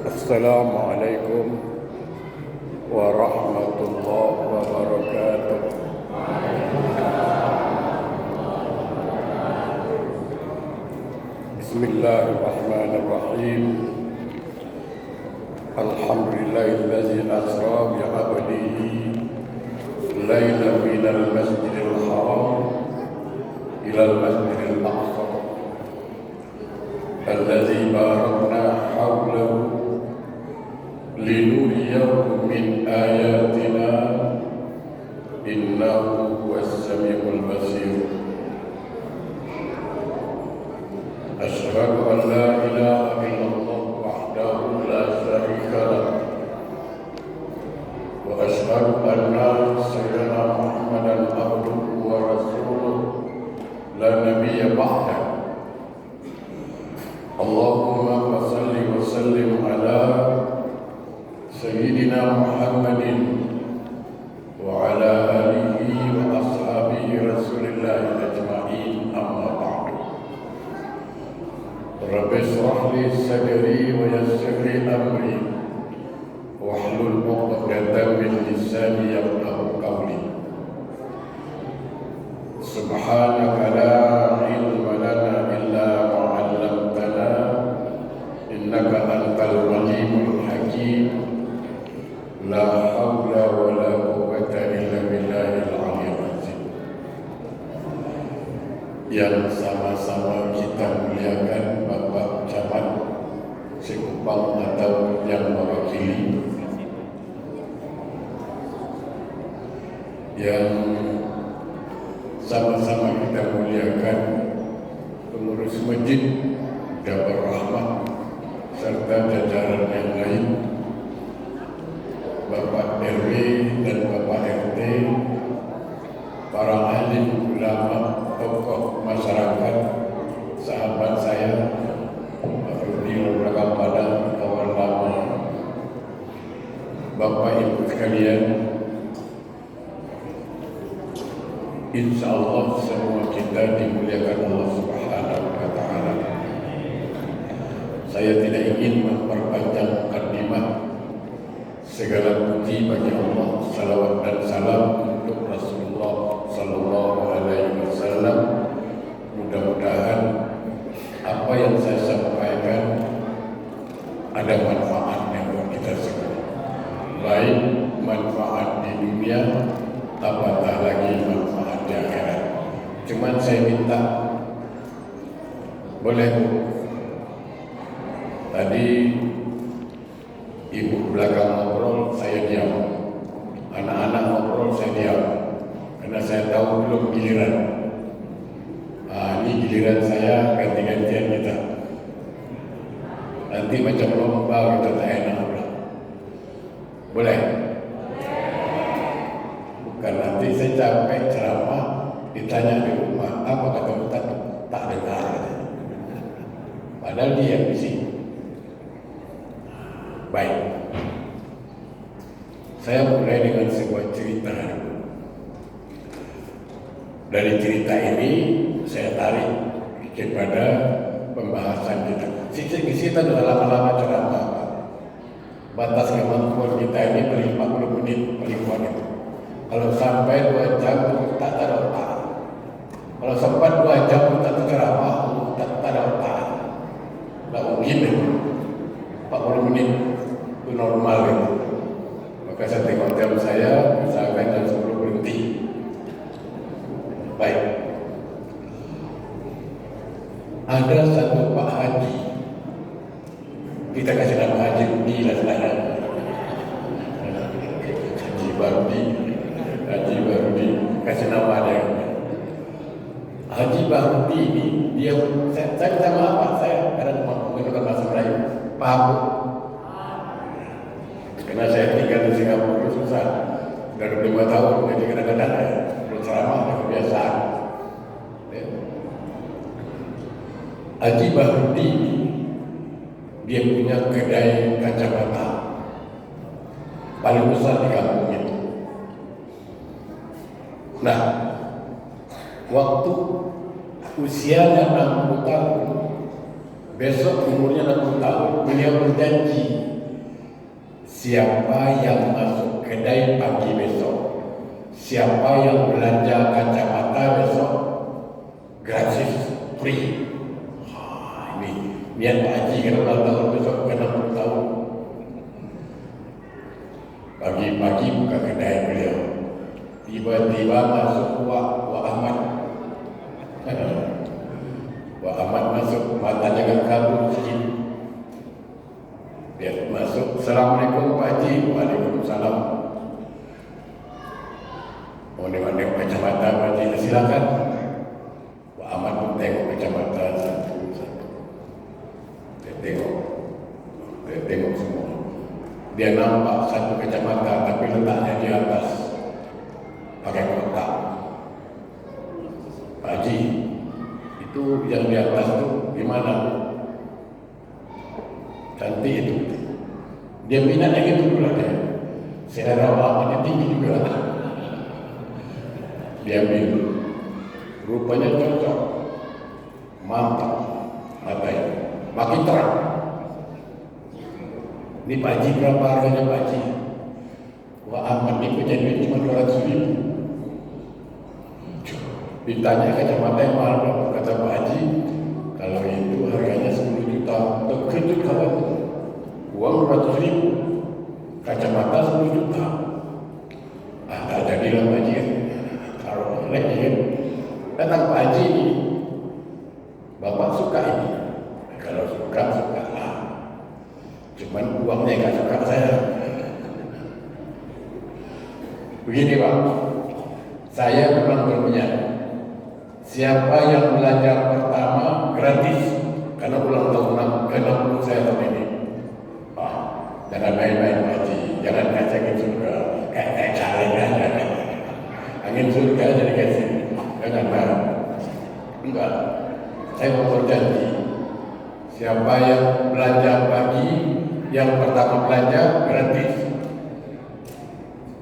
السلام عليكم ورحمة الله وبركاته. بسم الله الرحمن الرحيم. الحمد لله الذي أسرى بعبده ليلا من المسجد الحرام إلى المسجد الأقصى الذي باركنا حوله لنريه من آياتنا إنه هو السميع البصير. أشهد أن لا إله إلا الله وحده لا شريك له وأشهد أن سيدنا محمدا عبده ورسوله لا نبي بعده. اللهم صل وسلم على سيدنا محمد وعلى آله وأصحابه رسول الله أجمعين. أما بعد، رب اشرح لي صدري ويسر لي أمري واحلل عقدة من لساني يفقهوا قولي. سبحانك لا علم لنا إلا ما علمتنا إنك أنت العليم الحكيم. لا حول ولا قوة إلا بالله العلي العظيم. Yang sama-sama kita muliakan Bapak Camat Sekupang atau yang mewakili, yang sama-sama kita muliakan pengurus masjid Jabal Rahmah serta jajaran yang lain, Bapak RW dan Bapak RT, para alim ulama, tokoh masyarakat, sahabat saya, Pak Rudi Ragam Padang, kawan lama, Bapak Ibu sekalian, insya Allah semua kita dimuliakan Allah Subhanahu wa Ta'ala. Saya tidak ingin memperpanjang mukadimah. Segala puji bagi Allah, salawat dan salam untuk Rasulullah Sallallahu Alaihi Wasallam. Mudah-mudahan apa yang saya sampaikan ada manfaatnya buat kita semua, baik manfaat di dunia, apatah lagi manfaat di akhirat. Cuman saya minta, boleh Bu? Tadi ibu belakang ngobrol, saya diam. Anak-anak ngobrol, saya diam. Karena saya tahu belum giliran. Ini giliran saya, ganti-gantian kita. Nanti macam lomba kita tak enak pula. Boleh? Bukan nanti saya capek ceramah, ditanya di rumah, apa kata Ustaz? Tak dengar. Padahal dia di sini. Baik, saya mulai dengan sebuah cerita. Dari cerita ini saya tarik kepada pembahasan kita. Kita sudah lama-lama ceramah. Batas kemampuan kita ini paling 40 menit paling kuat itu. Kalau sampai 2 jam tak ada otak. Kalau sempat 2 jam tak ceramah, tak ada otak. Tak mungkin 40 menit itu normal itu. Maka saya tengok jam saya, misalkan jam 10 berhenti. Baik. Ada satu Pak Haji, kita kasih nama Haji Rudi lah sekarang. Haji Barudi, kasih nama dia. Haji Barudi ini, dia, saya minta maaf, saya kadang menggunakan bahasa Melayu, paham? Karena saya tinggal di Singapura susah, dari 5 tahun, jadi kadang-kadang berceramah dan kebiasaan. Haji Barudi ini, dia punya kedai kacamata paling besar di kampung itu. Nah, waktu usianya 60 tahun, besok umurnya 60 tahun, beliau berjanji siapa yang masuk kedai pagi besok, siapa yang belanja kacamata besok, gratis, free. Ini niat Pak Haji kalau ulang tahun besok ke 60 tahun. Pagi-pagi buka kedai beliau, tiba-tiba masuk Wak Ahmad. Wak Ahmad masuk, matanya kan kabur sikit. Dia masuk, Assalamualaikum Pak Haji. Waalaikumsalam. Mau nengok kacamata Pak Haji, silakan. Wak Ahmad pun tengok kacamata satu-satu. Dia tengok semua. Dia nampak satu kacamata tapi letaknya di atas pakai kotak. Pak Haji, itu yang di atas itu gimana? Cantik itu. Dia minatnya gitu pula dia. Saya rawatnya tinggi juga. Dia ambil. Rupanya cocok. Mantap. Matanya. Makin terang. Ini Pak Haji berapa harganya Pak Haji? Wah amat ini punya duit cuma 200.000. Ditanya kacamata yang mahal berapa? Kata Pak Haji, kalau itu harganya 10 juta. Terkejut kawan. Uang 200.000, kacamata 10 juta. Tak jadilah Pak Haji kan. Taruh lagi kan. Datang Pak Haji ini, Bapak suka ini. Kalau suka, suka lah. Cuman uangnya nggak suka saya. Begini Pak, saya memang berniat. Siapa yang belajar pertama gratis, karena ulang tahun ke-60 saya tahun ini. Jangan main-main Pak Haji, jangan kasih angin surga, kayak caleng aja. Angin surga jadi kasih, jangan marah. Enggak, saya mau berjanji. Siapa yang belanja pagi, yang pertama belanja gratis,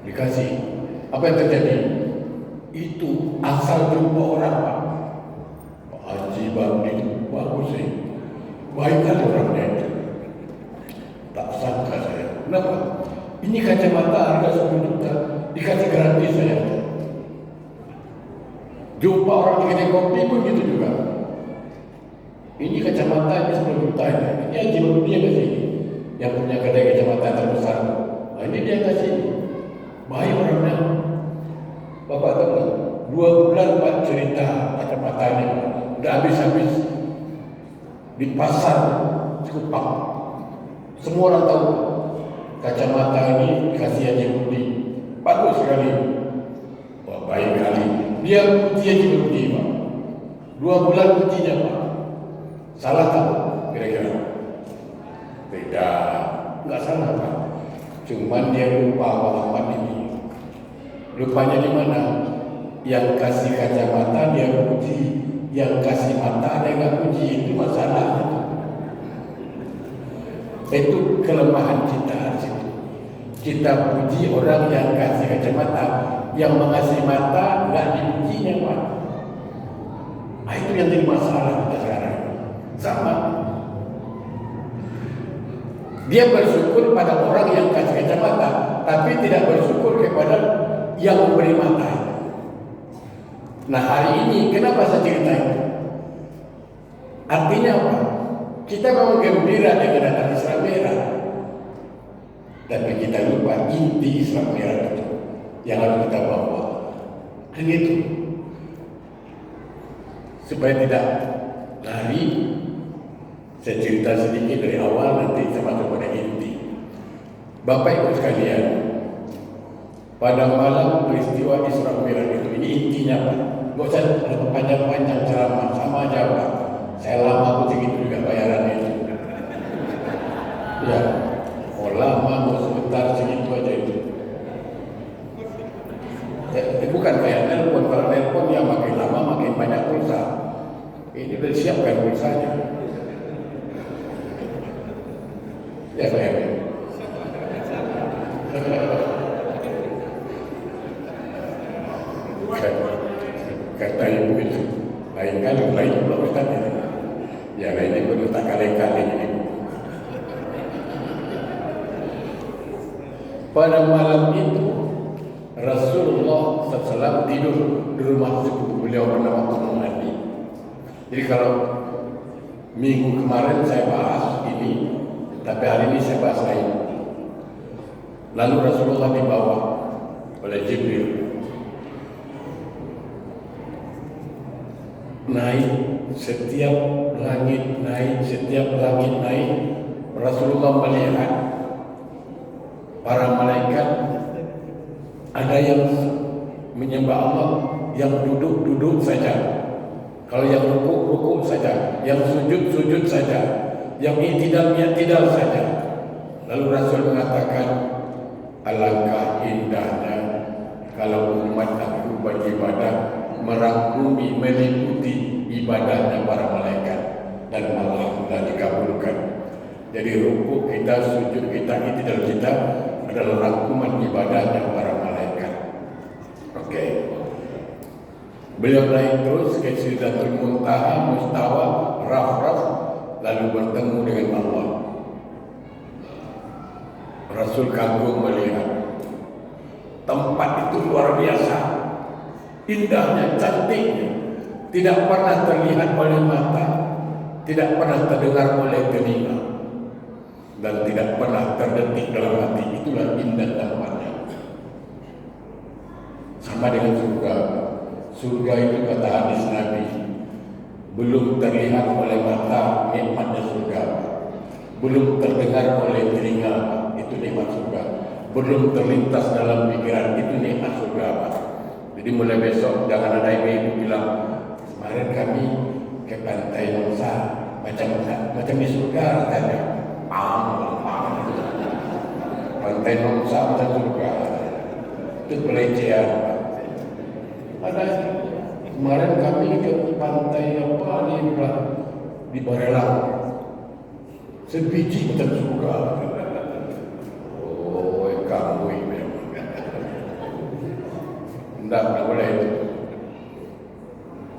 dikasih. Apa yang terjadi? Itu asal jumpa orang Pak. Pak Haji Bang itu bagus sih, baik kan orangnya itu. Tak sangka saya. Kenapa? Ini kacamata harga 10 juta dikasih gratis saya. Jumpa orang di kedai kopi pun gitu juga. Ini kacamata ini 10 juta ini. Ini Haji Bang dia kasih ini. Yang punya kedai kacamata terbesar. Nah, ini dia kasih. Baik orangnya. Bapak tahu, 2 bulan Pak cerita kacamata ini. Udah habis-habis di pasar Cikupang. Semua orang tahu kacamata ini dikasih Haji Budi. Bagus sekali. Wah, baik kali. Dia puji Haji Budi Pak. 2 bulan pujinya Pak. Salah tak kira-kira? Tidak, enggak salah Pak. Cuman dia lupa Muhammad ini. Lupanya di mana? Yang kasih kacamata dia puji, yang kasih mata dia enggak puji. Itu masalah. Itu kelemahan kita. Kita puji orang yang kasih kacamata, yang mengasih mata enggak dipujinya Pak. Nah, itu yang jadi masalah kita sekarang. Sama. Dia bersyukur pada orang yang kasih kacamata, tapi tidak bersyukur kepada yang memberi mata. Nah hari ini kenapa saya cerita itu? Artinya apa? Kita memang gembira dengan datang Islam Merah, tapi kita lupa inti Islam Merah itu yang harus kita bawa. Dan itu supaya tidak lari. Saya cerita sedikit dari awal, nanti saya masuk pada inti. Bapak Ibu sekalian, pada malam peristiwa Isra Mi'raj itu, ini intinya Pak. Gak usah panjang-panjang ceramah, sama aja Pak. Saya lama pun segitu juga bayarannya itu. Ya, mau lama, mau sebentar, segitu aja itu. Bukan kayak nelpon, kalau nelpon ya makin lama makin banyak pulsa. Ini sudah disiapkan pulsanya. Ya saya kata ibu itu lain kali lain pula Ustaz ya lainnya pun tak kali-kali ini. Pada malam itu Rasulullah SAW tidur di rumah sepupu beliau bernama Ummu Hani. Jadi kalau minggu kemarin saya bahas ini, tapi hari ini saya bahas lain. Lalu Rasulullah dibawa oleh Jibril naik setiap langit naik. Rasulullah melihat para malaikat, ada yang menyembah Allah, yang duduk saja. Kalau yang rukuk saja, yang sujud saja, yang i'tidal saja. Lalu Rasul mengatakan, alangkah indahnya kalau umat aku beribadah merangkumi, meliputi ibadahnya para malaikat, dan alhamdulillah dikabulkan. Jadi rukuk kita, sujud kita, i'tidal kita adalah rangkuman ibadahnya para malaikat. Oke. Beliau naik terus ke Sidratul Muntaha, Mustawa, Raf, lalu bertemu dengan Allah. Rasul kagum melihat tempat itu luar biasa, indahnya, cantiknya, tidak pernah terlihat oleh mata, tidak pernah terdengar oleh telinga, dan tidak pernah terdetik dalam hati. Itulah indah tempatnya. Sama dengan surga. Surga itu kata hadis Nabi, belum terlihat oleh mata nikmatnya surga, belum terdengar oleh telinga, itu nikmat surga, belum terlintas dalam pikiran, itu nikmat surga. Jadi mulai besok jangan ada ibu bilang, kemarin kami ke pantai Nusa, macam di surga katanya. Pantai Nusa macam surga, itu pelecehan. Ada kemarin kami ke pantai di Barelang, sebiji macam surga. Oh, kamu ini tidak boleh itu.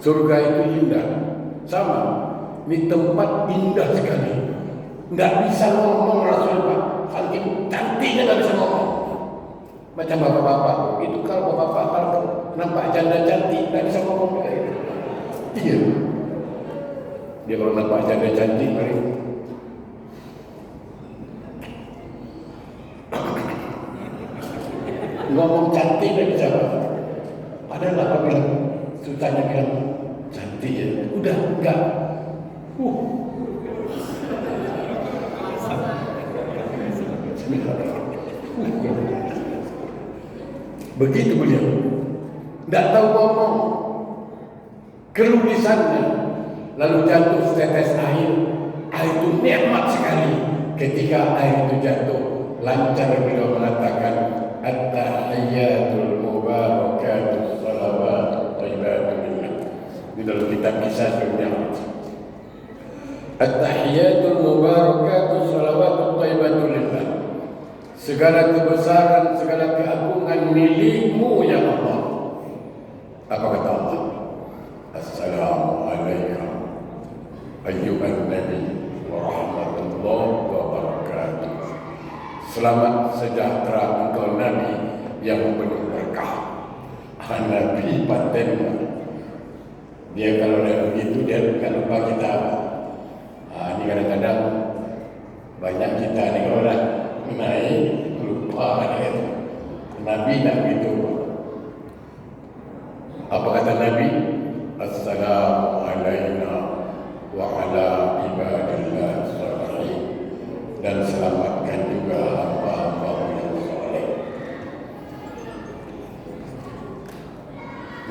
Surga itu indah, sama. Ini tempat indah sekali. Tidak bisa ngomong Rasul Pak, saking cantiknya tidak bisa ngomong. Macam bapak-bapak itu, kalau bapak-bapak kalau nampak janda cantik tidak bisa ngomong kayak itu. Iya. Dia kalau nampak janda cantik paling ngomong cantik tidak bisa. Padahal apa bilang susahnya bilang cantik ya. Udah enggak. Begitu beliau, tidak tahu ngomong, keluh lisannya, lalu jatuh setetes air. Air itu nikmat sekali. Ketika air itu jatuh, lancar beliau mengatakan, at-tahiyyatul mubarakatus salawatut thayyibatun lillah. Di dalam kitab Kisah Dunia, at-tahiyyatul mubarakatus salawatut thayyibatun lillah. Segala kebesaran, segala keagungan milikmu ya Allah. Apa kata Allah? Assalamualaikum ayyuhan nabi wa rahmatullahi wa barakatuh. Selamat sejahtera engkau Nabi yang penuh berkah. Nabi paten. Dia kalau dah begitu dia bukan lupa kita. Ini kadang-kadang banyak kita ni kalau dah naik lupa dia. Nabi tak begitu. Apa kata Nabi? Assalamu alayna wa ala ibadillah salihin. Dan selamatkan juga hamba-hamba yang saleh.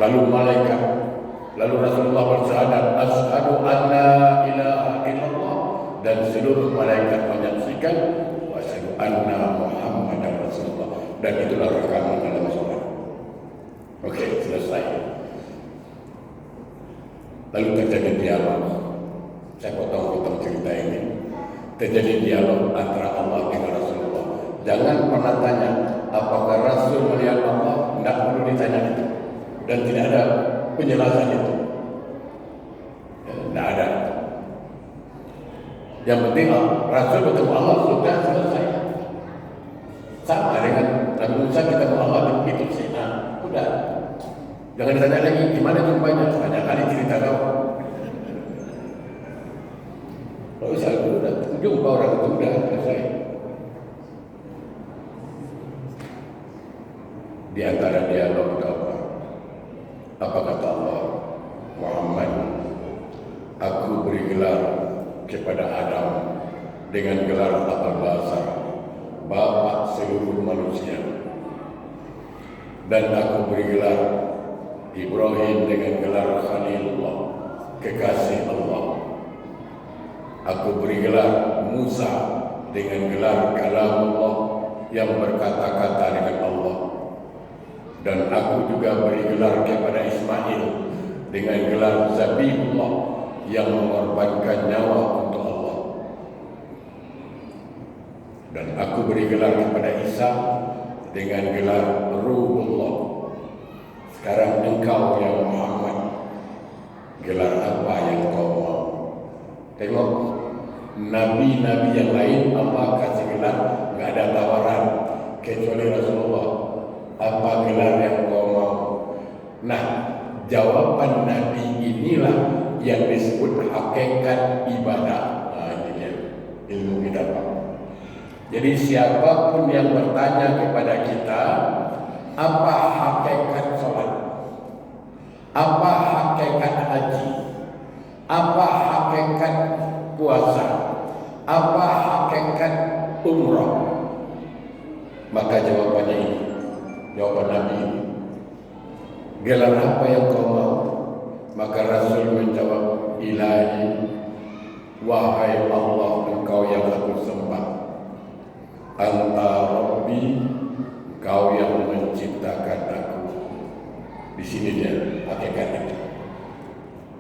Lalu malaikat, lalu Rasulullah bersyahadat, asyhadu an la ilaha illallah, dan seluruh malaikat menyaksikan wa asyhadu anna Muhammadar Rasulullah, dan itulah rekaman dalam sholat. Okey, selesai. Lalu terjadi dialog. Saya potong-potong cerita ini. Terjadi dialog antara Allah dengan Rasulullah. Jangan pernah tanya apakah Rasul melihat Allah, tidak perlu ditanya itu. Dan tidak ada penjelasan itu. Tidak ada. Yang penting Rasul bertemu Allah sudah selesai. Sama dengan susah kita mau Allah begitu sih. Nah, udah. Jangan ditanya lagi gimana jumpanya. Banyak kali cerita kau. Kalau misalnya udah jumpa orang itu udah selesai. Di antara dialog itu apa? Apa kata Allah? Muhammad, aku beri gelar kepada Adam dengan gelar Abul Basar, Bapak seluruh manusia. Dan aku beri gelar Ibrahim dengan gelar Khalilullah, kekasih Allah. Aku beri gelar Musa dengan gelar Kalamullah, yang berkata-kata dengan Allah. Dan aku juga beri gelar kepada Ismail dengan gelar Zabihullah, yang mengorbankan nyawa untuk Allah. Dan aku beri gelar kepada Isa dengan gelar Ruhullah. Sekarang engkau yang Muhammad, gelar apa yang kau mau? Tengok, nabi-nabi yang lain Allah kasih gelar, nggak ada tawaran kecuali Rasulullah. Apa gelar yang kau mau? Nah, jawaban Nabi inilah yang disebut hakikat ibadah. Nah, ini dia ilmu kita, Pak. Jadi siapapun yang bertanya kepada kita, apa hakikat sholat? Apa hakikat haji? Apa hakikat puasa? Apa hakikat umrah? Maka jawabannya ini. Jawaban Nabi, gelar apa yang kau mau? Maka Rasul menjawab, Ilahi, wahai Allah, engkau yang aku sembah. Anta Rabbi, engkau yang menciptakan aku. Di sini dia hakikatnya.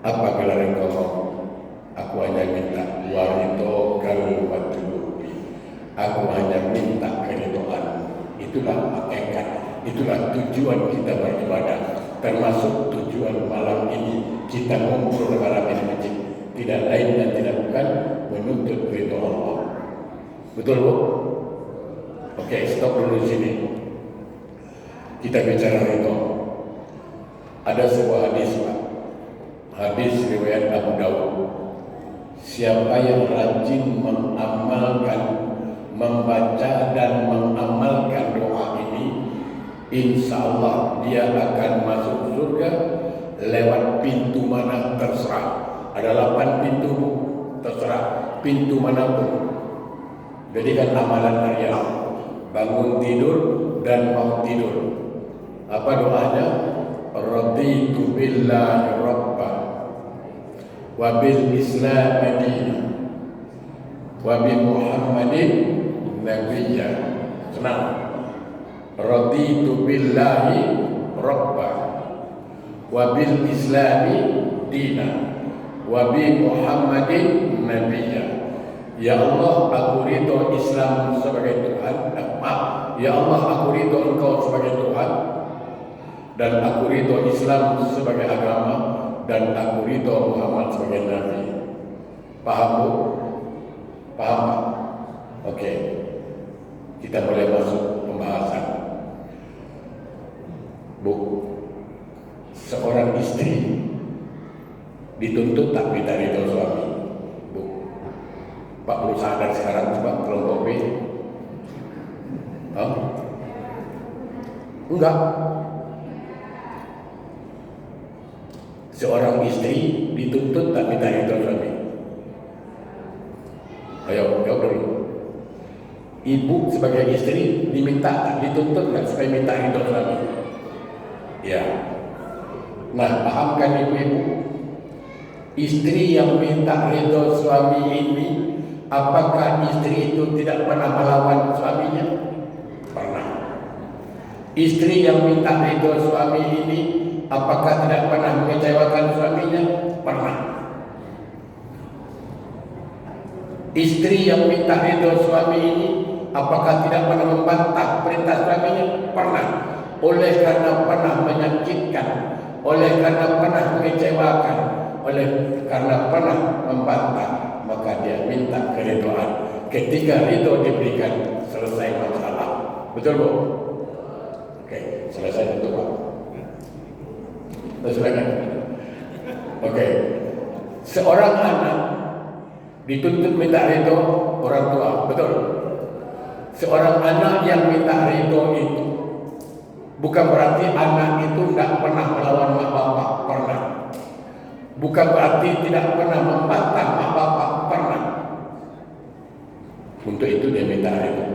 Apa gelar yang kau mau? Aku hanya minta warito kalmatulubi. Aku hanya minta keridhaan. Itulah hakikat. Itulah tujuan kita beribadah, termasuk tujuan malam ini kita ngumpul malam ini masjid. Tidak lain dan tidak bukan menuntut ridho Allah. Betul, Bu? Oke, stop dulu di sini. Kita bicara ridho. Ada sebuah hadis, Pak. Hadis riwayat Abu Dawud. Siapa yang rajin mengamalkan, membaca dan mengamalkan doa ini, insya Allah dia akan masuk surga lewat pintu mana terserah. Ada 8 pintu, terserah pintu manapun. Jadikan amalan harian, bangun tidur dan mau tidur. Apa doanya? Raditu billahi rabba wa bil islam madina wa bi Muhammadin nabiyya. Senang. Raditu billahi rabba wa bil islami dina wa bi Muhammadin nabiyya. Ya Allah, aku ridho Islam sebagai Tuhan. Ya Allah, aku ridho Engkau sebagai Tuhan, dan aku ridho Islam sebagai agama, dan aku ridho Muhammad sebagai Nabi. Paham, Bu? Paham, Pak? Oke. Kita boleh masuk pembahasan. Bu, seorang istri dituntut tak minta ridho suami. Bu, Pak perlu sadar sekarang, coba kelompok B. Enggak. Seorang istri dituntut tak minta ridho suami. Ayo, jawab dulu. Ibu sebagai istri diminta, dituntut nggak supaya minta ridho suami? Ya. Nah, pahamkan ibu-ibu, istri yang minta ridho suami ini, apakah istri itu tidak pernah melawan suaminya? Pernah. Istri yang minta ridho suami ini, apakah tidak pernah mengecewakan suaminya? Pernah. Istri yang minta ridho suami ini, apakah tidak pernah membantah perintah suaminya? Pernah. Oleh karena pernah menyakitkan, oleh karena pernah mengecewakan, oleh karena pernah membantah, maka dia minta keridhaan. Ketika ridho diberikan, selesai masalah. Betul, Bu? selesai itu Pak. Silakan. Oke. Seorang anak dituntut minta ridho orang tua, betul? Seorang anak yang minta ridho itu bukan berarti anak itu tidak pernah melawan mak bapak, pernah. Bukan berarti tidak pernah membantah mak bapak, pernah. Untuk itu dia minta ridho.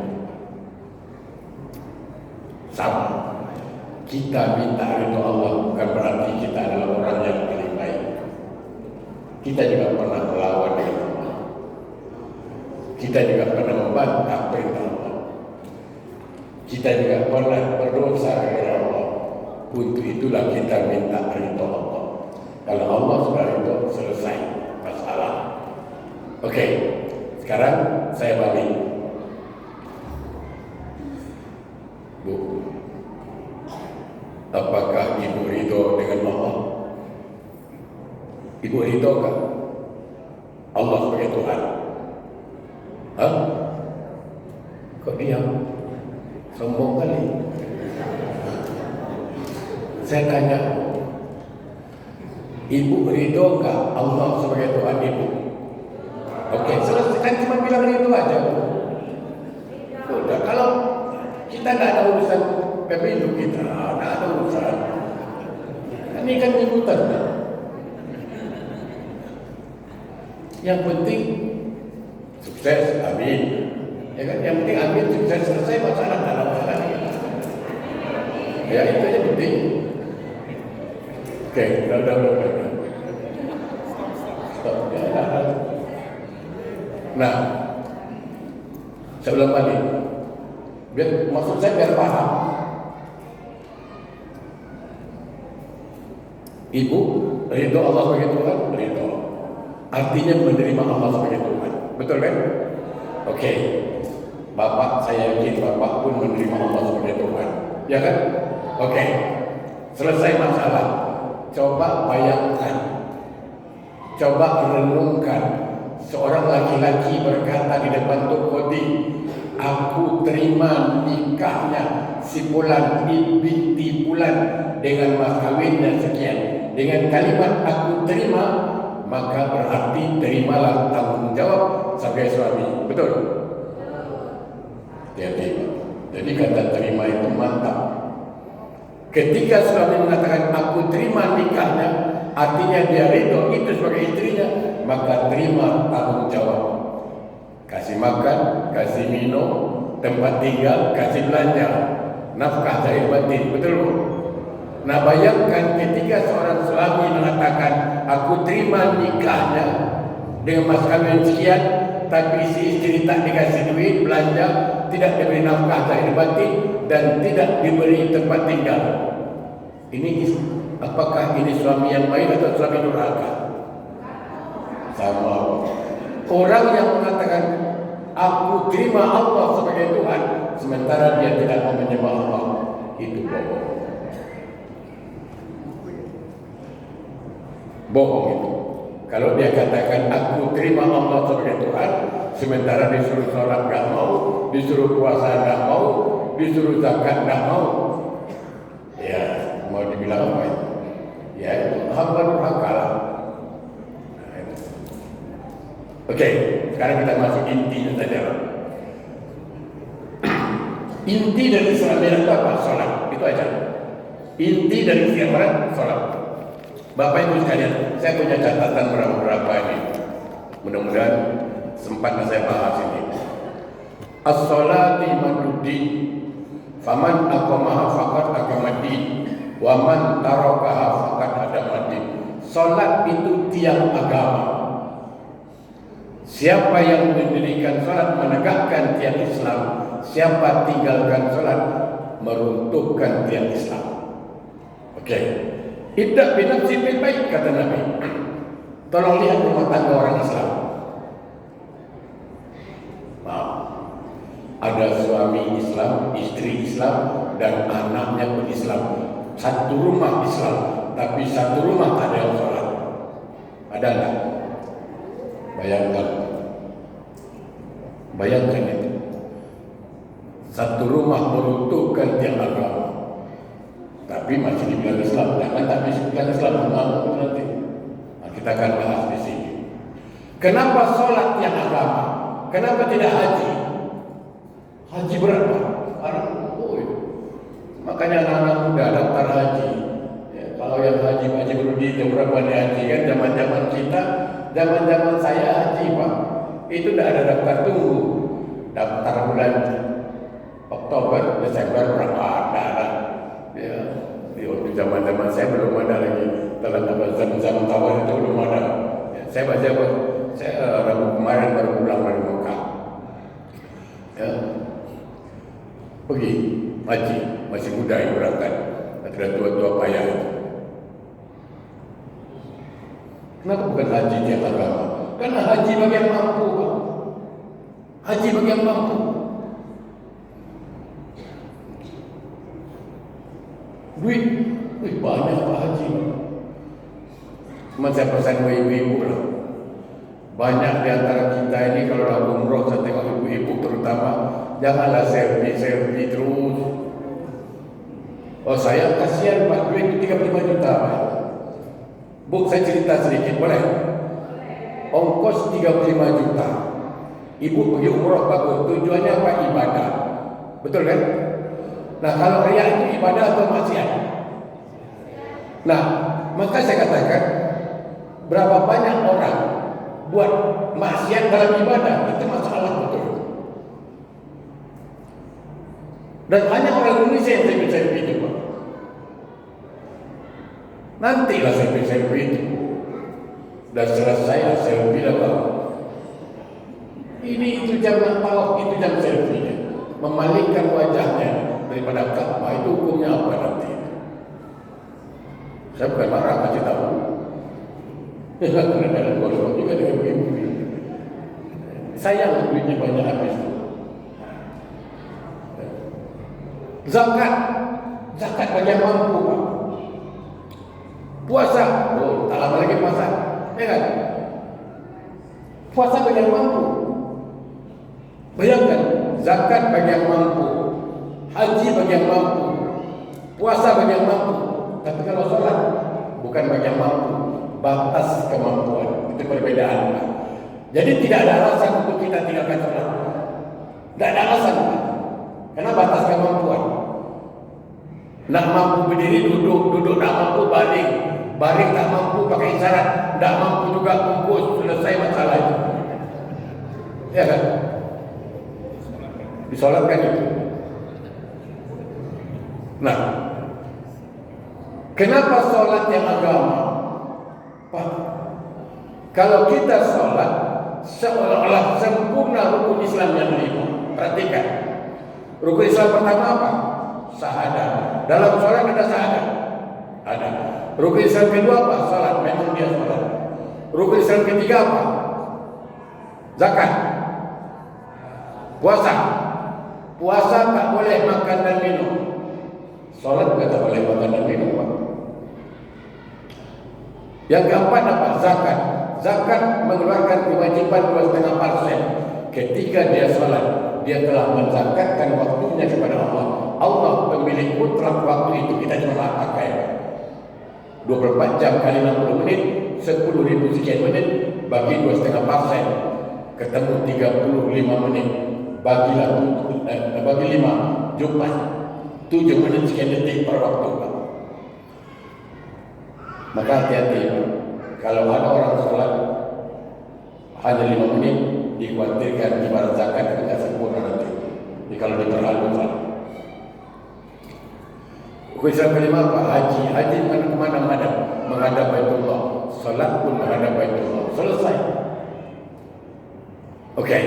Sama. Kita minta ridho Allah bukan berarti kita adalah orang yang paling baik. Kita juga pernah melawan dengan Allah. Kita juga pernah membantah perintah Allah. Kita juga pernah berdosa kepada Allah. Untuk itulah kita minta ridho Allah. Kalau Allah sudah ridho, selesai masalah. Oke, sekarang saya balik. Bu, apakah ibu ridho dengan Allah? Ibu ridho kan Allah sebagai Tuhan? Hah? Kok diam? Sombong kali. Saya tanya, ibu ridho enggak Allah sebagai Tuhan ibu? Oke, selesai, kan cuma bilang itu aja. Sudah, kalau kita nggak ada urusan pemilu kita, nggak ada urusan. Ini kan ikutan. Yang penting sukses, amin. Ya kan, yang penting amin, sukses, selesai masalah, nggak ada masalah. Ya itu yang penting. Oke, udah. Stop. Ya, nah, sebelum balik, maksud saya biar paham. Ibu ridho Allah sebagai Tuhan, ridho. Artinya menerima Allah sebagai Tuhan. Betul kan? Oke. Bapak, saya yakin Bapak pun menerima Allah sebagai Tuhan. Ya kan? Oke. Selesai masalah. Coba bayangkan. Coba renungkan. Seorang laki-laki berkata di depan Tok Kodi, aku terima nikahnya si Fulan binti Fulan dengan mas kawinnya sekian. Dengan kalimat aku terima, maka berarti terimalah tanggung jawab sebagai suami. Betul? Jadi kata terima itu mantap. Ketika suami mengatakan aku terima nikahnya, artinya dia ridho itu sebagai istrinya, maka terima tanggung jawab. Kasih makan, kasih minum, tempat tinggal, kasih belanja, nafkah zahir batin. Betul? Nah, bayangkan ketika seorang suami mengatakan aku terima nikahnya dengan mas kawin sekian, tapi si istri tak dikasih duit belanja, tidak diberi nafkah zahir batin, dan tidak diberi tempat tinggal. Ini apakah ini suami yang baik atau suami durhaka? Sama. Orang yang mengatakan aku terima Allah sebagai Tuhan, sementara dia tidak mau menyembah Allah, itu bohong. Bohong itu. Kalau dia katakan aku terima Allah sebagai Tuhan, sementara disuruh sholat nggak mau, disuruh puasa nggak mau, disuruh zakat nggak mau, ya mau dibilang apa itu? Ya itu hamba durhaka lah. Oke, sekarang kita masuk intinya saja. Inti dari sholat itu apa? Sholat, itu aja. Inti dari sholat, sholat. Bapak Ibu sekalian, saya punya catatan berapa ini. Mudah-mudahan sempat saya bahas ini. As-sholati madudi, faman aqamaha faqad aqamadi, wa man tarakaha faqad hadamadi. Sholat itu tiang agama. Siapa yang mendirikan sholat menegakkan tiang Islam, siapa tinggalkan sholat meruntuhkan tiang Islam. Oke. Iddak binafsi bil baik, kata Nabi. Tolong lihat rumah tangga orang Islam. Maaf. Ada suami Islam, istri Islam, dan anaknya pun Islam. Satu rumah Islam, tapi satu rumah tak ada yang sholat. Ada enggak? Bayangkan itu. Satu rumah meruntuhkan tiang agama. tapi masih dibilang Islam. Jangan tak disebutkan Islam, mengamuk nanti. Nah, kita akan bahas di sini. Kenapa sholat yang agama? Kenapa tidak haji? Haji berapa? Sekarang, makanya anak-anak muda daftar haji. Ya, kalau yang haji Rudi jam berapa nih haji kan? Zaman kita, zaman saya haji Pak. Itu tidak ada daftar tunggu. Daftar bulan Oktober, Desember berapa ada. Ya, di zaman saya belum ada lagi. Dalam zaman tawar itu belum ada. Ya, saya Rabu kemarin baru pulang dari Mekah. Ya, pergi haji, masih muda yang berangkat, tidak tua-tua payah. Kenapa bukan haji tiap agama? Karena haji bagi yang mampu, Pak. Haji bagi yang mampu. Duit banyak Pak haji. Cuma saya pesan ibu-ibu lah. Banyak di antara kita ini kalau dah umroh, saya tengok ibu-ibu terutama, janganlah selfie terus. Oh saya kasihan Pak, duit 35 juta Pak. Bu, saya cerita sedikit boleh? Ongkos 35 juta. Ibu pergi umroh bagus, tujuannya apa? Ibadah. Betul kan? Nah kalau riya itu ibadah atau maksiat? Nah, maka saya katakan berapa banyak orang buat maksiat dalam ibadah, itu masalah betul. Dan hanya orang Indonesia yang selfie itu Pak. Nantilah selfie itu. Dan selesai selfie lah Pak. Ini itu jam tawaf, itu jam selfie-nya. Memalingkan wajahnya daripada Ka'bah, itu hukumnya apa nanti? Saya bukan marah, kasih tahu. Karena dalam gosok juga dengan begini. Sayang duitnya banyak habis. Zakat bagi yang mampu Pak. Puasa, tak lama lagi puasa, ya kan? Puasa bagi yang mampu. Bayangkan, zakat bagi yang mampu, haji bagi yang mampu, puasa bagi yang mampu. Tapi kalau sholat bukan bagi yang mampu, batas kemampuan, itu perbedaan Pak. Jadi tidak ada alasan untuk kita tinggalkan sholat. Tidak ada alasan Pak. Karena batas kemampuan. Nak mampu berdiri duduk tak mampu baring tak mampu pakai isyarat, tak mampu juga bungkus, selesai masalah itu. Ya kan? Disolatkan itu. Nah, kenapa sholat yang agama? Pak, kalau kita sholat seolah-olah sempurna rukun Islam yang 5. Perhatikan, rukun Islam pertama apa? Syahadat. Dalam sholat ada syahadat. Ada. Rukun Islam kedua apa? Sholat. Memang dia sholat. Rukun Islam ketiga apa? Zakat. Puasa. Puasa tak boleh makan dan minum. Sholat juga tak boleh makan dan minum Pak. Yang keempat apa? Zakat. Zakat mengeluarkan kewajiban 2,5%. Ketika dia sholat, dia telah menzakatkan waktunya kepada Allah. Allah pemilik mutlak waktu itu, kita cuma pakai 24 jam kali 60 menit, 10.000 sekian menit, bagi 2,5%, ketemu 35 menit. Bagilah bagi 5 Jumat 7 menit sekian detik per waktu Pak. Maka hati-hati Pak. Kalau ada orang sholat hanya 5 menit, dikhawatirkan ibarat zakat tidak sempurna nanti. Jadi kalau diperhalukan. Rukun Islam kelima apa? Haji. Haji kemana menghadap? Menghadap Baitullah. Sholat pun menghadap Baitullah. Selesai. Okey.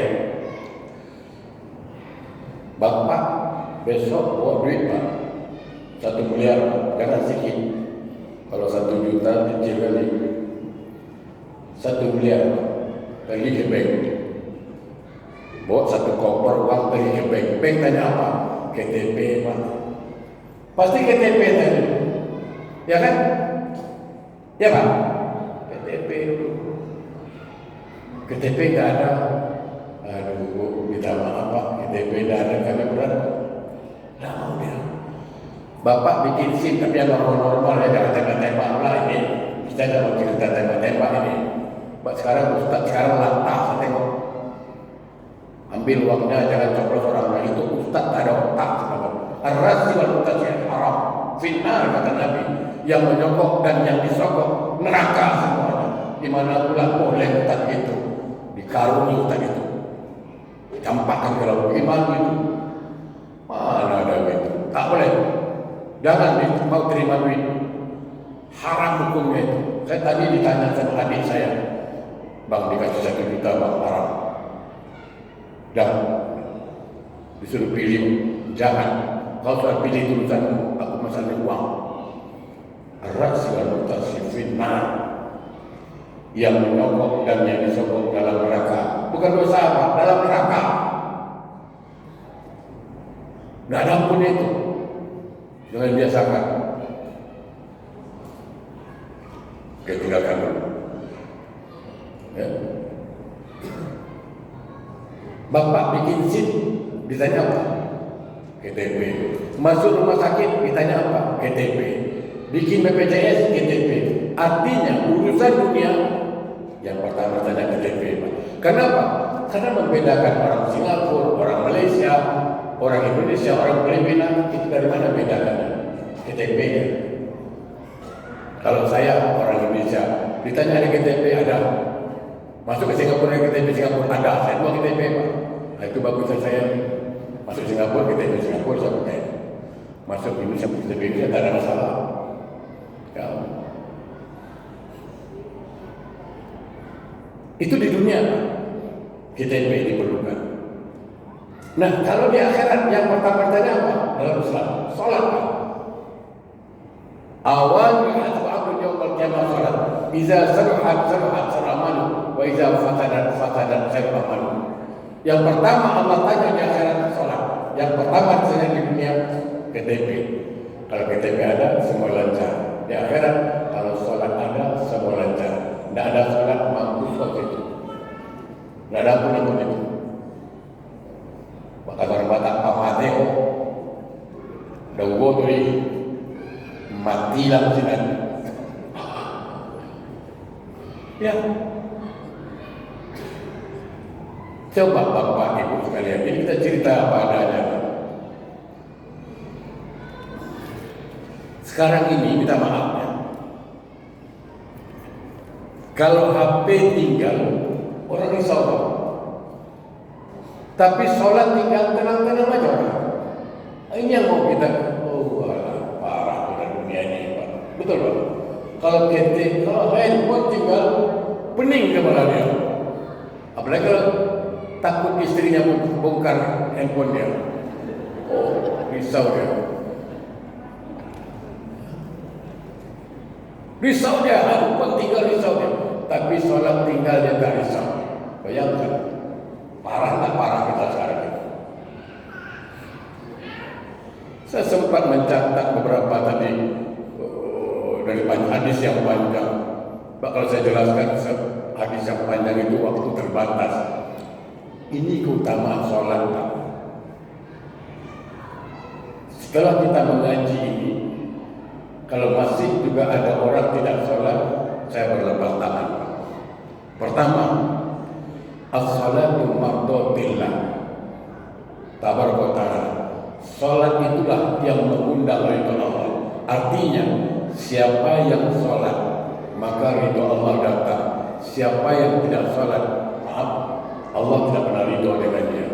Bapak besok bawa duit Pak 1 miliar Pak. Jangan sikit. Kalau 1 juta kecil kali. 1 miliar Pak. Pergi ke bank. Bawa 1 koper uang pergi ke bank. Bank tanya apa? KTP Pak. Pasti KTP tanya. Ya kan? Ya Pak? KTP dulu. KTP tak ada. Aduh, minta maaf Pak, KTP dah ada, kami berat. Tak mau dia. Bapak bikin SIM tapi yang normal-normal ya, jangan tembak-tembak lah ini. Kita tidak mau cerita tembak-tembak ini. Sekarang Ustaz sekarang latah, saya tengok. Ambil uangnya, jangan coblos orang lain. Itu Ustaz tak ada otak. Ar-rasi wal mutasya haram. Finnar kata Nabi. Yang menyokok dan yang disokok neraka semuanya. Di mana pula boleh Ustaz itu dikaruni Ustaz itu. Campakkan kalau iman itu. Mana ada itu? Tak boleh. Jangan mau terima duit. Haram hukumnya itu. Saya tadi ditanya sama adik saya, Bang dikasih 1 juta bang, haram. Dan disuruh pilih, jangan. Kau sudah pilih tulisanmu, aku masalah uang. Ar-rasi wal mutasya finnar. Yang menyokok dan yang disokok dalam neraka. Bukan dosa apa? Dalam neraka. Tidak ada ampun itu. Jangan biasakan. Oke, tinggalkan dulu. Ya. Bapak bikin SIM, ditanya apa? KTP. Masuk rumah sakit, ditanya apa? KTP. Bikin BPJS, KTP. Artinya urusan dunia yang pertama tanya KTP. Kenapa? Karena membedakan orang Singapura, orang Malaysia, orang Indonesia, orang Filipina, itu dari mana bedakannya? KTP-nya. Kalau saya orang Indonesia, ditanya ada KTP, ada. Masuk ke Singapura, KTP Singapura ada. Saya buat KTP, Pak. Nah, itu bagusan saya. Masuk Singapura, KTP Singapura, saya pakai. Masuk Indonesia, KTP Indonesia, tak ada masalah. Ya. Itu di dunia, KTP diperlukan. Nah, kalau di akhirat yang pertama tanya apa? Dalam Islam, salat. Awal abdu yaumul qiyamah salat. Iza saluhat amalu wa iza fasadat amalu. Yang pertama Allah tanya di akhirat salat. Yang pertama tanya di dunia KTP. Kalau KTP ada semua lancar. Di akhirat kalau salat ada semua lancar. Tidak ada salat mampus waktu itu. Tidak ada ampun itu. Maka orang Batak pamateo dawo tuli mati lang sila. Ya. Coba Bapak Ibu sekalian, ini kita cerita apa adanya. Sekarang ini minta maaf ya. Kalau HP tinggal, orang risau. Tapi sholat tinggal tenang-tenang aja orang. Ini yang mau kita, parah pada dunia ini, Pak. Betul, Pak. Kalau handphone tinggal pening kepala dia. Apalagi kalau takut istrinya bongkar handphone dia. Oh, risau dia. Risau dia, handphone tinggal risau dia. Tapi sholat tinggal dia tak risau. Bayangkan. Parah tak parah kita sekarang ini. Saya sempat mencatat beberapa tadi dari hadis yang panjang. Kalau saya jelaskan hadis yang panjang itu waktu terbatas. Ini keutamaan sholat. Setelah kita mengaji ini, kalau masih juga ada orang tidak sholat, saya berlepas tangan. Pertama, as-salatu mardotillah tabaraka ta'ala. Salat itulah yang mengundang ridho Allah. Artinya, siapa yang salat maka ridho Allah datang. Siapa yang tidak salat, maaf, Allah tidak pernah ridho dengan dia.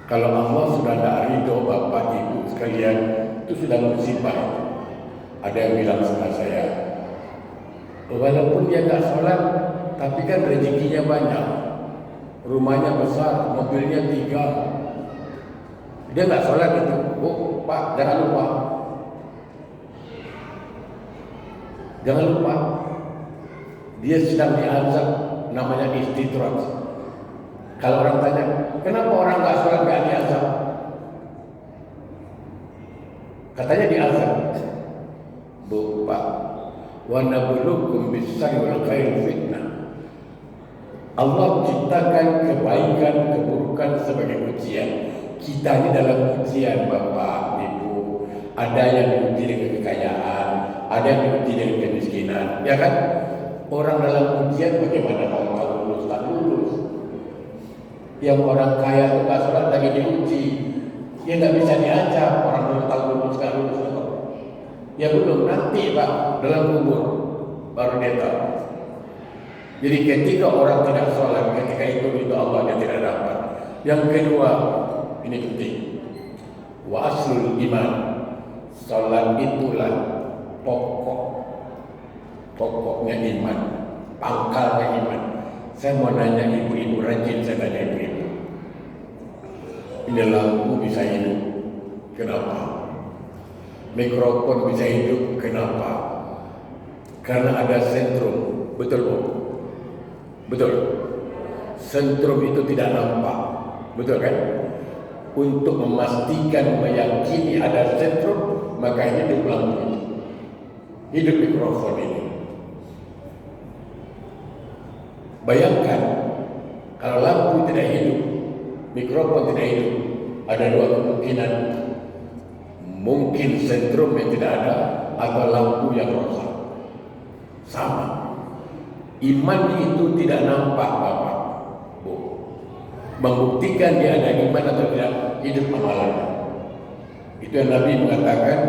Kalau Allah sudah tidak ridho Bapak Ibu sekalian, itu sudah musibah. Ada yang bilang sama saya, walaupun dia tidak salat, tapi kan rezekinya banyak, rumahnya besar, mobilnya 3. Dia nggak sholat itu. Oh Pak, jangan lupa. Jangan lupa. Dia sedang diazab, namanya istidraj. Kalau orang tanya, kenapa orang nggak sholat nggak diazab? Katanya diazab. Bu Pak, wa nabluukum bis-syarri wal khairi fitnah. Allah ciptakan kebaikan, keburukan sebagai ujian. Kita ini dalam ujian Bapak, Ibu. Ada yang diuji dengan kekayaan, ada yang diuji dengan kemiskinan, ya kan? Orang dalam ujian bagaimana kalau lulus tak lulus? Yang orang kaya itu nggak sholat lagi diuji, ya nggak bisa diajak. Orang belum tahu lulus tak lulus, ya belum, nanti Pak dalam kubur baru dia tahu. Jadi ketika orang tidak sholat, ketika itu Allah dia tidak dapat. Yang kedua, ini penting, wa aslul iman, sholat itulah pokoknya iman, pangkalnya iman. Saya mau nanya ibu-ibu, rajin saya tanya ibu-ibu, ini lampu bisa hidup, kenapa? Mikrofon bisa hidup, kenapa? Karena ada sentrum, betul Bu? Betul. Sentrum itu tidak nampak, betul kan? Untuk memastikan, meyakini ada sentrum, maka hidup lampu, hidup mikrofon ini. Bayangkan kalau lampu tidak hidup, mikrofon tidak hidup, ada dua kemungkinan. Mungkin sentrum yang tidak ada atau lampu yang rusak. Sama. Iman itu tidak nampak Bapak, Bu. Membuktikan dia ada iman atau tidak, hidup amalannya. Itu yang Nabi mengatakan,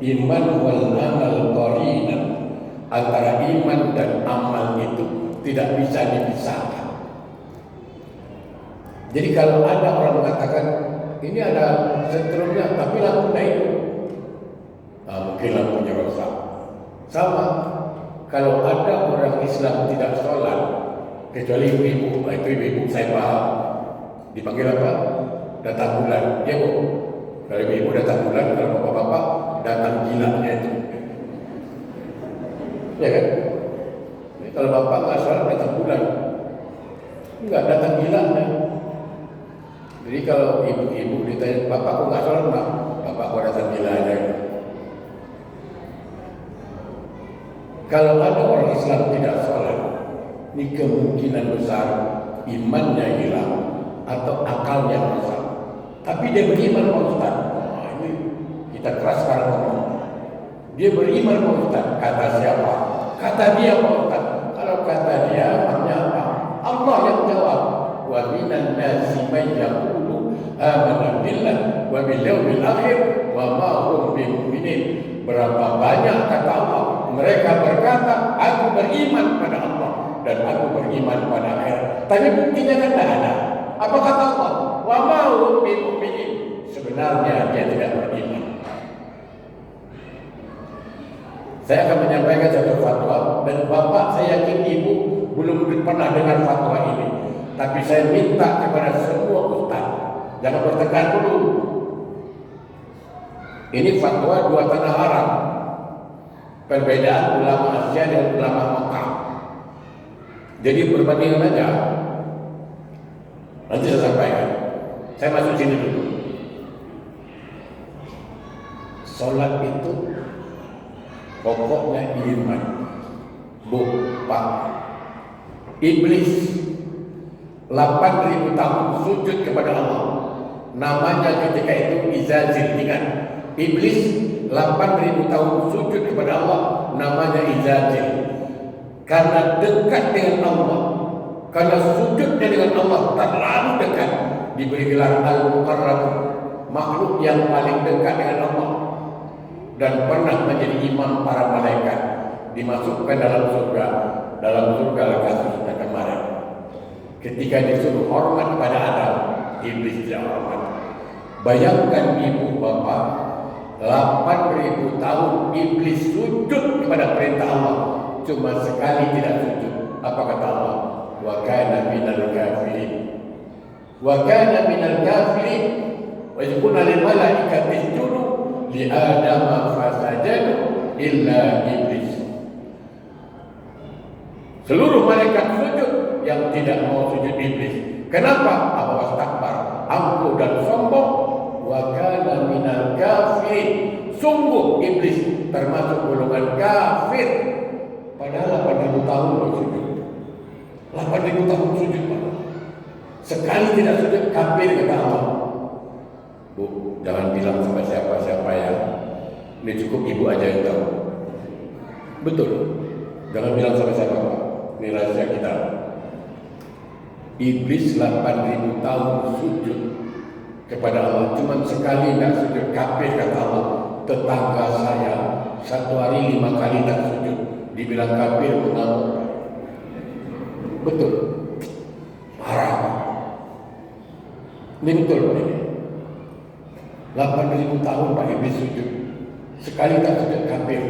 iman wal amal qarinan. Antara iman dan amal itu tidak bisa dipisahkan. Jadi kalau ada orang mengatakan ini ada sentrumnya tapi lampu tidak hidup, mungkin lampunya rusak. Sama, kalau ada orang Islam tidak sholat, kecuali ibu-ibu saya paham, dipanggil apa? Datang bulan, ya Bu. Kalau ibu datang bulan, kalau bapak-bapak datang gilanya itu, ya kan? Kalau bapak nggak sholat datang bulan, nggak datang gilanya. Jadi kalau ibu-ibu ditanya, bapak kok nggak sholat Pak? Bapak kok datang gilanya. Kalau ada orang Islam tidak sholat, ini kemungkinan besar imannya hilang atau akalnya rusak. Tapi dia beriman Pak Ustaz. Ini kita keras sekarang ngomong. Dia beriman Pak Ustaz. Kata siapa? Kata dia Pak Ustaz. Kalau kata dia, maknanya apa? Allah yang jawab. Wa minan nasi man yaqulu amana billah wa bil yawmil akhir wa ma hum bimumin. Berapa banyak kata Allah, mereka berkata, aku beriman pada Allah dan aku beriman pada akhirat. Tapi buktinya kan tidak ada. Apa kata Allah? Wa ma hum bimumin. Sebenarnya dia tidak beriman. Saya akan menyampaikan satu fatwa, dan Bapak saya yakin Ibu belum pernah dengar fatwa ini. Tapi saya minta kepada semua ustaz, jangan bertengkar dulu. Ini fatwa dua tanah haram, perbedaan ulama Asia dan ulama Mekah. Jadi berbandingan aja. Nanti saya sampaikan. Saya masuk sini dulu. Sholat itu pokoknya iman. Bu, Pak, Iblis 8.000 tahun sujud kepada Allah. Namanya ketika itu izazil, ingat. Iblis 8.000 tahun sujud kepada Allah, namanya izazil. Karena dekat dengan Allah, karena sujudnya dengan Allah terlalu dekat, diberi gelar Al-Muqarrab, makhluk yang paling dekat dengan Allah, dan pernah menjadi imam para malaikat, dimasukkan dalam surga kasusnya kemarin. Ketika disuruh hormat pada Adam, Iblis tidak hormat. Bayangkan ibu bapak, 8.000 tahun Iblis sujud kepada perintah Allah, cuma sekali tidak sujud. Apa kata Allah? Wa kana minal kafirin. Wa kana minal kafirin. Wa yaquluna lil malaikati isjudu li Adam fasajadu illa Iblis. Seluruh malaikat sujud, yang tidak mau sujud Iblis. Kenapa? Apa wastakbar, angkuh dan sombong. Wa kana minal kafirin. Sungguh Iblis termasuk golongan kafir. Padahal 8.000 tahun bersujud. 8.000 tahun sujud. Sekali tidak sujud, kafir kata Allah. Bu, jangan bilang sama siapa-siapa ya. Ini cukup ibu aja yang tahu. Betul. Jangan bilang sama siapa, Pak. Ini rahasia kita. Iblis 8.000 tahun sujud kepada Allah. Cuma sekali tidak sujud. Kafir kata Allah. Tetangga saya 1 hari 5 kali tak sujud. Dibilang kafir, mengamuk. Betul. Parah. Ini betul Pak ini. 8.000 tahun Pak Iblis sujud. Sekali tak sujud kafir.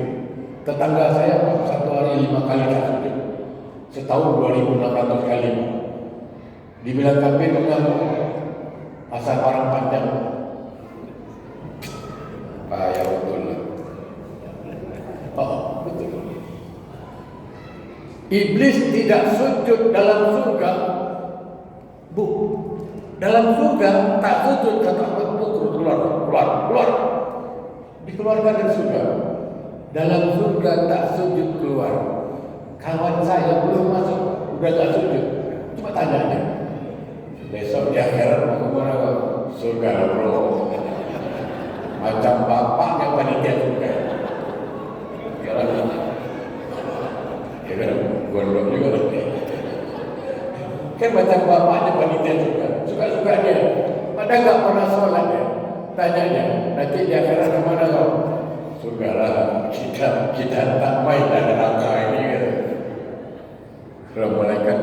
Tetangga saya 1 hari 5 kali tak sujud. Setahun 2.600 kali. Dibilang kafir mengamuk. Asal orang panjang. Ya betul lah. Oh, betul. Iblis tidak sujud dalam surga. Bu, dalam surga tak sujud kata Allah. Keluar. Dikeluarkan dari surga. Dalam surga tak sujud keluar. Kawan saya belum masuk, udah tak sujud. Cuma tanya aja. Besok di akhirat mau kemana kau? Surga bro. Macam bapaknya panitia surga. Ya kan, gondok juga nanti. Kan macam bapaknya panitia surga. Suka-suka dia. Padahal nggak pernah sholat ya. Tanya dia, nanti di akhirat kemana kau? Surga lah. Kita tak main dari neraka ini kan. Kalau malaikat,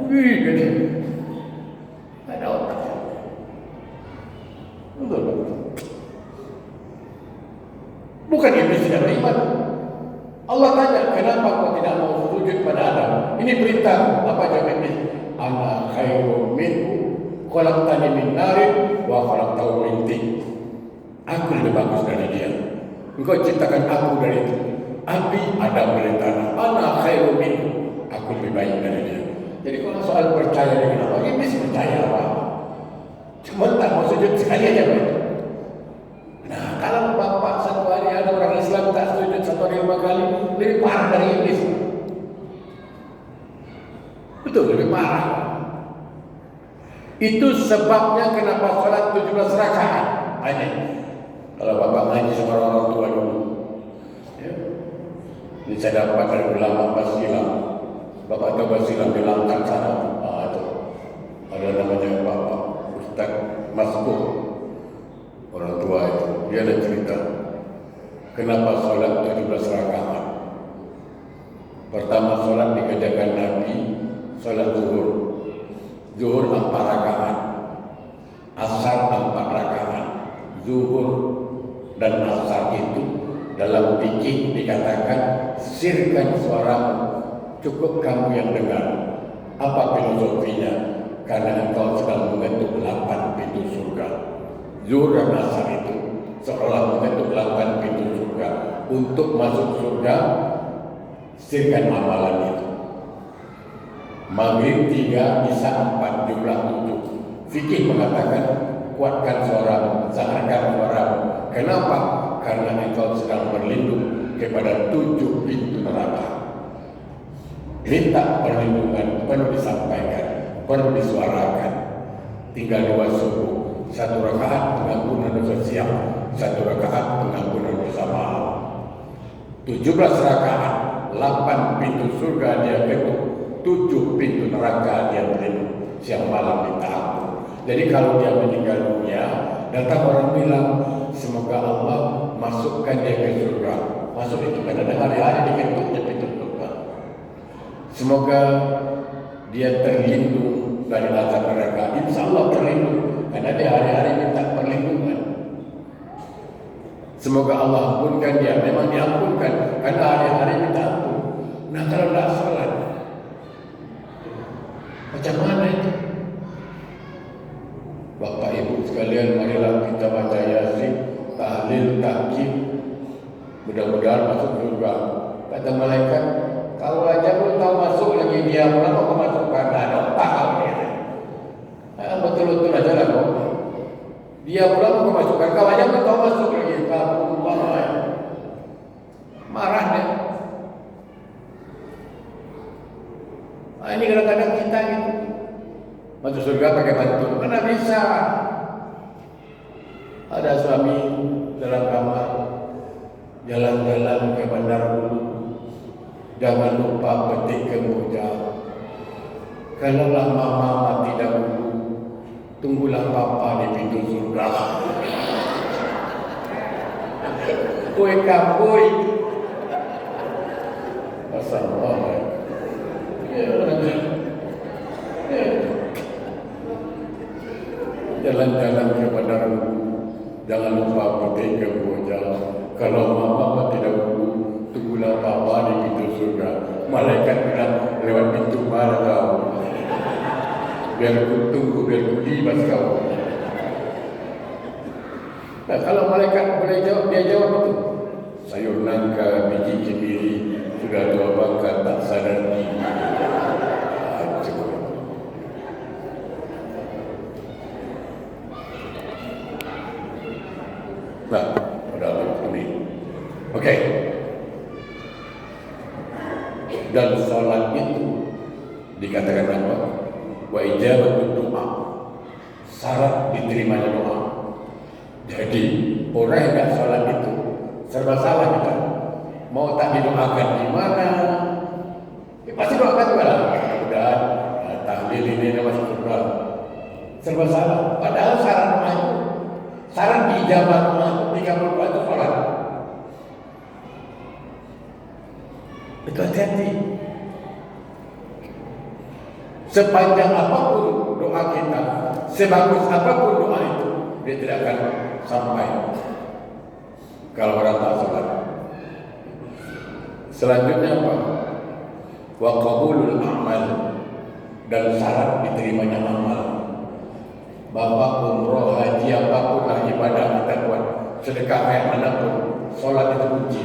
wih gini. Ada otak. Betul. Bukan iblis tidak beriman. Allah tanya, kenapa kau tidak mau sujud pada Adam? Ini perintah. Apa jawab iblis? Ana khairum minhu khalaqtani min narin wa khalaqtahu min tin. Aku lebih bagus dari dia. Engkau ciptakan aku dari api, Adam dari tanah. Ana khairum minhu. Aku lebih baik dari dia. Jadi kalau soal percaya dengan Allah, iblis percaya apa? Cuma tak mau sujud sekali aja Pak. Nah, kalau bapak 1 hari ada orang Islam tak sujud 1 hari 5 kali, lebih parah dari iblis. Betul, lebih parah. Itu sebabnya kenapa sholat 17 rakaat. Hanya kalau bapak ngaji sama orang tua dulu, ya. Ini saya dapat dari ulama Basilam. Bapak tahu Basilam di Langkat sana. Itu ada namanya Bapak Ustaz Masbuh. Orang tua itu, dia ada cerita kenapa sholat 17 rakaat. Pertama sholat dikerjakan Nabi, sholat zuhur. Zuhur 4 rakaat, asar 4 rakaat. Zuhur dan asar itu dalam fikih dikatakan sirkan suaramu, cukup kamu yang dengar. Apa filosofinya? Karena engkau sedang mengetuk 8 pintu surga. Zuhur dan asar itu seolah mengetuk 8 pintu surga. Untuk masuk surga, sirkan amalan itu. Maghrib 3, Isya 4, jumlah 7. Fikih mengatakan kuatkan suaramu, saharkan suaramu. Kenapa? Karena engkau sedang berlindung kepada 7 pintu neraka. Minta perlindungan perlu disampaikan, perlu disuarakan. Tinggal 2 subuh. 1 rakaat pengampunan dosa siang, 1 rakaat pengampunan dosa malam. 17 rakaat, 8 pintu surga dia ketuk, 7 pintu neraka dia berlindung. Siang malam minta ampun. Jadi kalau dia meninggal dunia, datang orang bilang, semoga Allah masukkan dia ke surga. Masuk itu kan ada hari-hari diketuknya pintu surga. Semoga dia terlindung dari azab neraka. Insya Allah terlindung. Karena dia hari-hari minta perlindungan. Semoga Allah ampunkan dia. Memang diampunkan. Karena hari-hari minta ampun. Nah kalau tidak sholat, macam mana itu? Bapak Ibu sekalian, marilah kita baca Yasin, tahlil, tahkim. Mudah-mudahan masuk surga. Kata malaikat, kalau aja pun tahu masuk lagi dia, kenapa kau masukkan? Ada otak kau dia. Betul-betul aja lah kau. Dia pula mau memasukkan kau aja pun tahu masuk lagi. Kamu marah deh. Nah, ini kadang-kadang kita gitu. Masuk surga pakai bantu, mana bisa? Ada suami dalam kamar, jalan-jalan ke bandar dulu, jangan lupa petik kemboja. Kalaulah mama mati dahulu, tunggulah papa di pintu surga. Kue kapui. Assalamualaikum. Jalan-jalan ke bandar dulu, jangan lupa petik kemboja. Kalau mama mati dahulu, tunggulah papa di pintu surga. Malaikat bilang, lewat pintu mana kau? Biar ku tunggu, biar ku libas kau. Nah, kalau malaikat boleh jawab, dia jawab itu. Sayur nangka, biji kemiri, sudah tua bangka tak sadar diri. Nah, pada ini. Okey. Dan solat itu dikatakan apa? Wa ijabatud doa. Syarat diterimanya doa. Jadi orang yang tak solat itu serba salah kita. Mau tak didoakan di mana? Pasti doakan juga lah. Mudah-mudahan tahlil ini masuk surga. Serba salah. Padahal syarat doa itu, syarat dijabah doa itu dikabul doa itu solat. Itu hati-hati. Sepanjang apapun doa kita, sebagus apapun doa itu, dia tidak akan sampai kalau orang tak salat. Selanjutnya apa? Wa qabulul amal, dan syarat diterimanya amal. Bapak umroh, haji, apapun lah ibadah kita buat, sedekah kayak manapun, solat itu kunci.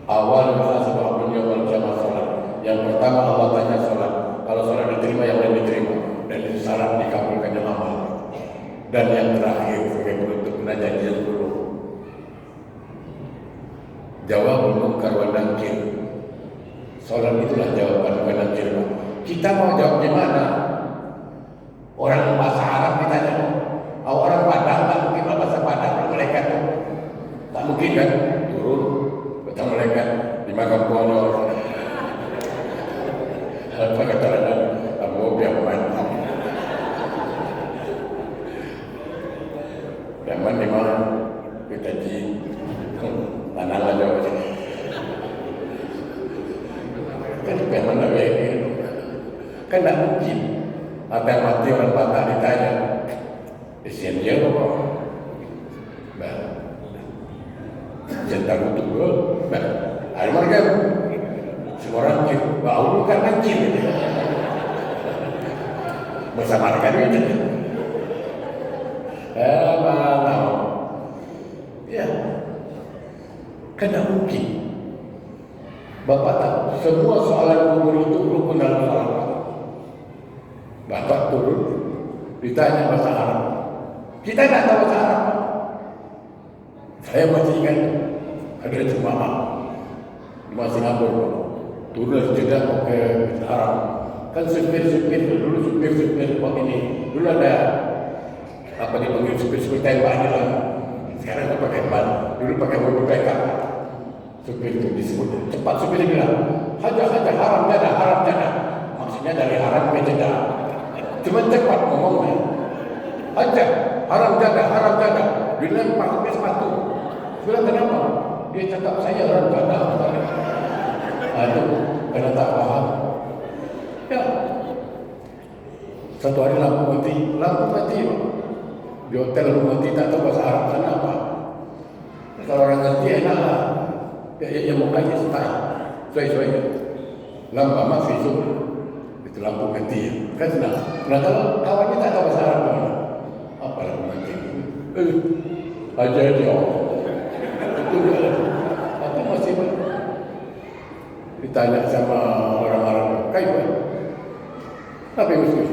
Awal muhasabah dunia wal jamaah solat. Yang pertama Allah tanya solat. Kalau solat diterima, yang lain diterima. Dan itu syarat dikabulkannya amal. Dan yang terakhir sebagai penutup munajat dulu, jawabul munkar wa nakir. Solat itulah jawaban wa nakir. Kita mau jawab di mana? Orang bahasa Arab ditanya, orang Padang tak mungkin bahasa Padang, malaikat tu tak mungkin kan turun betul malaikat di makam Ponyor. Apa kata orang? Kamu biar mantap. Zaman di mana kita ji tanah aja macam kan memang nak begini kan tak mungkin. Apa yang mati orang patah ditanya, isian dia apa? Bah, cinta betul, bah, ada mereka semua orang cip, bau bukan mancing, bersama mereka itu. Mana? Ya, kan tak mungkin. Bapak tahu, semua soalan kubur itu rukun dalam soalan. Bapak turun, ditanya bahasa Arab. Kita tak tahu bahasa Arab. Saya masih ingat ada jemaah di Singapura. Turun sejeda mau ke Arab. Kan supir-supir dulu supir-supir buat ini. Dulu ada apa dipanggil supir-supir tembak ni lah. Sekarang tak pakai ban. Dulu pakai mobil backup. Supir itu disebut cepat. Supir bilang hajar haram jadah. Maksudnya dari Arab ke Jeddah. Cuma cepat ngomongnya. Hajar haram jadah. Dilempar ke sepatu. Bilang kenapa? Dia cakap saya haram jadah. Aduh, kena tak faham. Ya. Satu hari lampu mati. Di hotel lampu mati, tak tahu bahasa Arab sana apa. Kalau orang ngerti enak lah. Ya mukanya setara. Sesuai. Lampu masih itu. Itu lampu mati. Kan senang. Nah kalau kawannya tak tahu bahasa Arab mana? Apa lampu mati? Aja dia. Itu dia. Tapi masih ditanya sama orang Arab, kayak apa yang mesti?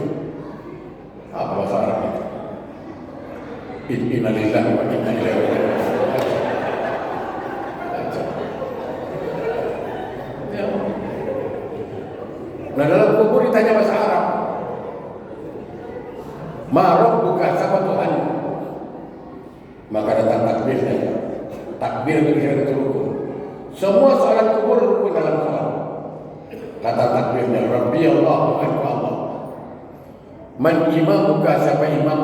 Apa bahasa Arab itu? Innalillahi wa inna ilaihi raji'un. Nah dalam kubur ditanya bahasa Arab. Ma rabbuka, siapa Tuhan? maka datang takbirnya. Takbir itu rukun. Semua salat kubur rukun dalam salat. Kata takbirnya, Rabbi Allah, Tuhanku Allah. Man imam buka siapa imam,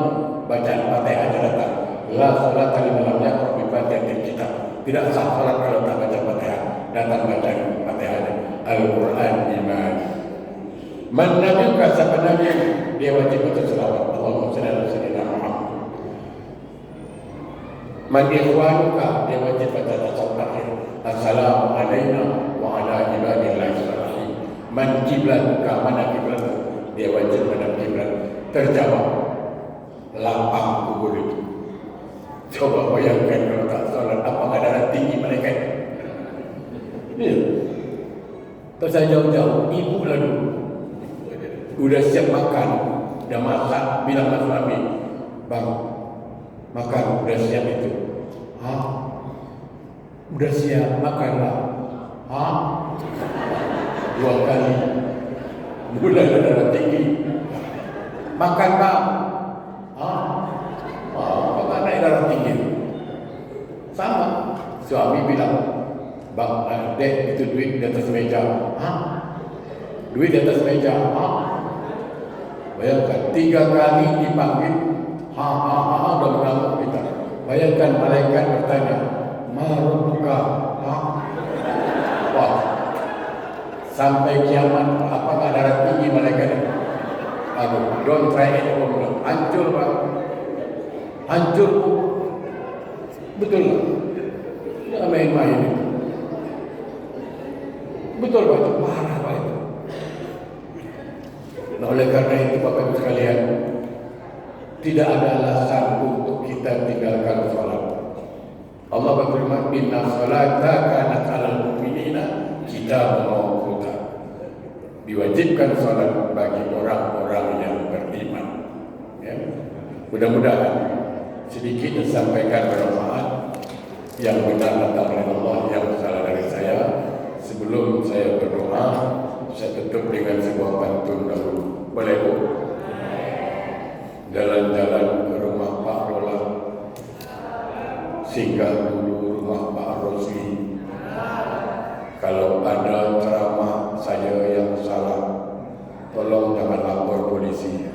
bacaan Fatihah aja datang. La salat liman lam yaqra bi Fatihatil kitab. Tidak sah salat kalau tak baca Fatihah. Datang bacaan Fatihah. Al-Quran iman. Man nabi buka siapa nabi, dia wajib baca selawat. Allahumma shalli ala sayyidina Muhammad. Man ikhwanuka, dia wajib baca tasawuf akhir. Assalamu alayna wa ala ibadillahi salihin. Man kiblatuka, mana kiblat, dia wajib pada kiblat. Terjawab lapang kubur itu. Coba bayangkan kalau tak salat, apakah darah tinggi malaikat? Ya. Terus saya jauh-jauh, ibu lalu udah siap makan, dah masak, bilang mas suami, bang, makan, udah siap itu. Hah? Udah siap, makanlah. Hah? 2 kali. Mulai darah tinggi. Makan bang. Hah? Apakah naik darah tinggi? Sama. Suami bilang, bang, dek, itu duit di atas meja. Hah? Duit di atas meja. Hah? Bayangkan 3 kali dipanggil. Udah mengamuk kita. Bayangkan malaikat bertanya, Marubuka. Wah. Sampai kiamat, apakah darah tinggi malaikat? Aduh, don't try it. Hancur bang. Hancur. Betul lah. Jangan main-main itu. Betul Pak, itu parah Pak itu. Nah, oleh karena itu Bapak Ibu sekalian, tidak ada alasan untuk kita tinggalkan salat. Allah berfirman, Inna salata kanat 'alal mu'minina kitaban mawquta. Diwajibkan salat bagi orang-orang yang beriman. Ya. Mudah-mudahan sedikit disampaikan bermanfaat, yang benar datang dari Allah, yang salah dari saya. Sebelum saya berdoa, saya tutup dengan sebuah pantun dahulu. Boleh Bu? Jalan-jalan ke rumah Pak Rola, singgah dulu rumah Pak Rosli. Kalau ada ceramah saya yang salah, tolong jangan lapor polisi.